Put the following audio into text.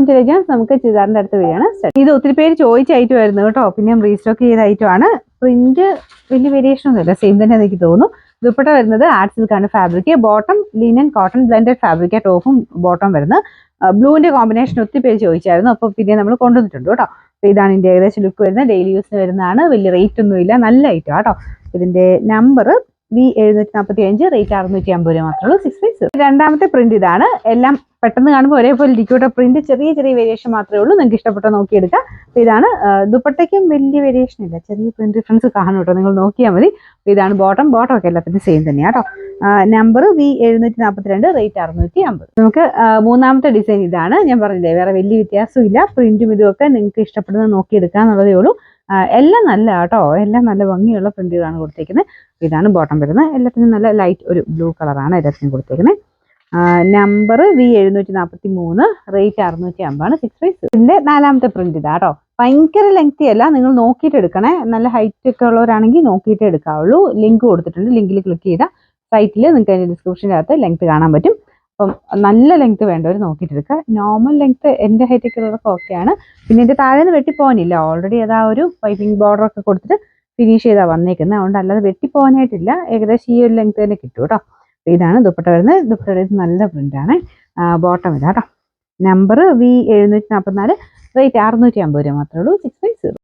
Intelligence. നമുക്ക് ചുരിദാറിന്റെ അടുത്ത് വരികയാണ്. ഇത് ഒത്തിരി പേര് ചോദിച്ച ഐറ്റം ആയിരുന്നു കേട്ടോ. പിന്നെ റീസ്റ്റോക്ക് ചെയ്ത ഐറ്റം ആണ്. പ്രിന്റ് വലിയ വേരിയേഷൻ ഒന്നുമില്ല, സെയിം തന്നെ എനിക്ക് തോന്നുന്നു. ദുപ്പട്ട വരുന്നത് ആർട്ട് സിൽക്കാണ് fabric. Bottom linen cotton blended fabric. ടോപ്പും ബോട്ടം വരുന്നത് ബ്ലൂവിന്റെ കോമ്പിനേഷൻ ഒത്തിരി പേര് ചോദിച്ചായിരുന്നു. അപ്പോൾ പിന്നെ നമ്മൾ കൊണ്ടുവന്നിട്ടുണ്ട് കേട്ടോ. അപ്പോൾ ഇതാണ് ഇതിന്റെ ഏകദേശം ലുക്ക് വരുന്നത്. ഡെയിലി യൂസിന് വരുന്നതാണ്. വലിയ റേറ്റ് ഒന്നുമില്ല, നല്ല ഐറ്റം കേട്ടോ. ഇതിന്റെ നമ്പർ V745, റേറ്റ് 650 രൂപ മാത്രമേ ഉള്ളൂ. 6 രണ്ടാമത്തെ പ്രിന്റ് ഇതാണ്. എല്ലാം പെട്ടെന്ന് കാണുമ്പോൾ ഒരേപോലെ ഇരിക്കൂട്ടോ. പ്രിന്റ് ചെറിയ ചെറിയ വേരിയേഷൻ മാത്രമേ ഉള്ളൂ. നിങ്ങൾക്ക് ഇഷ്ടപ്പെട്ട നോക്കിയെടുക്കാം. അപ്പോൾ ഇതാണ് ദുപ്പട്ടയ്ക്കും വലിയ വേരിയേഷൻ ഇല്ല, ചെറിയ പ്രിന്റ് ഡിഫറൻസ് കാണും കേട്ടോ, നിങ്ങൾ നോക്കിയാൽ മതി. അപ്പോൾ ഇതാണ് ബോട്ടം ഒക്കെ എല്ലാത്തിനും സെയിം തന്നെയാണ് കേട്ടോ. Number V742, rate 650. നമുക്ക് മൂന്നാമത്തെ ഡിസൈൻ ഇതാണ്. ഞാൻ പറഞ്ഞില്ലേ വേറെ വലിയ വ്യത്യാസമില്ല. പ്രിന്റും ഇതുമൊക്കെ നിങ്ങൾക്ക് ഇഷ്ടപ്പെടുന്നത് നോക്കിയെടുക്കുക എന്നുള്ളതേ ഉള്ളൂ. എല്ലാം നല്ല കേട്ടോ, എല്ലാം നല്ല ഭംഗിയുള്ള പ്രിന്റുകളാണ് കൊടുത്തേക്കുന്നത്. ഇതാണ് ബോട്ടം വരുന്നത്. എല്ലാത്തിനും നല്ല ലൈറ്റ് ഒരു ബ്ലൂ കളറാണ് എല്ലാത്തിനും കൊടുത്തേക്കുന്നത്. നമ്പർ V743, റേറ്റ് 650, 6 ഇതിന്റെ നാലാമത്തെ പ്രിന്റ് ഇതാ കേട്ടോ. ഭയങ്കര ലെങ്തി അല്ല, നിങ്ങൾ നോക്കിയിട്ട് എടുക്കണേ. നല്ല ഹൈറ്റ് ഒക്കെ ഉള്ളവരാണെങ്കിൽ നോക്കിയിട്ട് എടുക്കാവുള്ളൂ. ലിങ്ക് കൊടുത്തിട്ടുണ്ട്, ലിങ്കിൽ ക്ലിക്ക് ചെയ്താൽ സൈറ്റിൽ നിങ്ങൾക്ക് അതിന്റെ ഡിസ്ക്രിപ്ഷൻ്റെ അകത്ത് ലെങ്ത് കാണാൻ പറ്റും. അപ്പം നല്ല ലെങ്ത് വേണ്ടവർ നോക്കിയിട്ട് എടുക്കുക. നോർമൽ ലെങ്ത് എൻ്റെ ഹൈറ്റ് ഒക്കെ ഉള്ളവർക്ക് ഓക്കെയാണ്. പിന്നെ ഇതിന്റെ താഴെ നിന്ന് വെട്ടിപ്പോകാനില്ല, ഓൾറെഡി അതാ ഒരു പൈപ്പിംഗ് ബോർഡർ ഒക്കെ കൊടുത്തിട്ട് ഫിനിഷ് ചെയ്താണ് വന്നേക്കുന്നത്. അതുകൊണ്ട് അല്ലാതെ വെട്ടിപ്പോകാനായിട്ടില്ല, ഏകദേശം ഈ ഒരു ലെങ്ത് തന്നെ കിട്ടും കേട്ടോ. ഇതാണ് ദുപ്പട്ട വരുന്നത്. ദുപ്പട്ടയുടെ നല്ല പ്രിന്റാണ്. ബോട്ടം ഇതാ കേട്ടോ. നമ്പർ V744, റേറ്റ് 650 രൂപ മാത്രമേ ഉള്ളൂ. 650.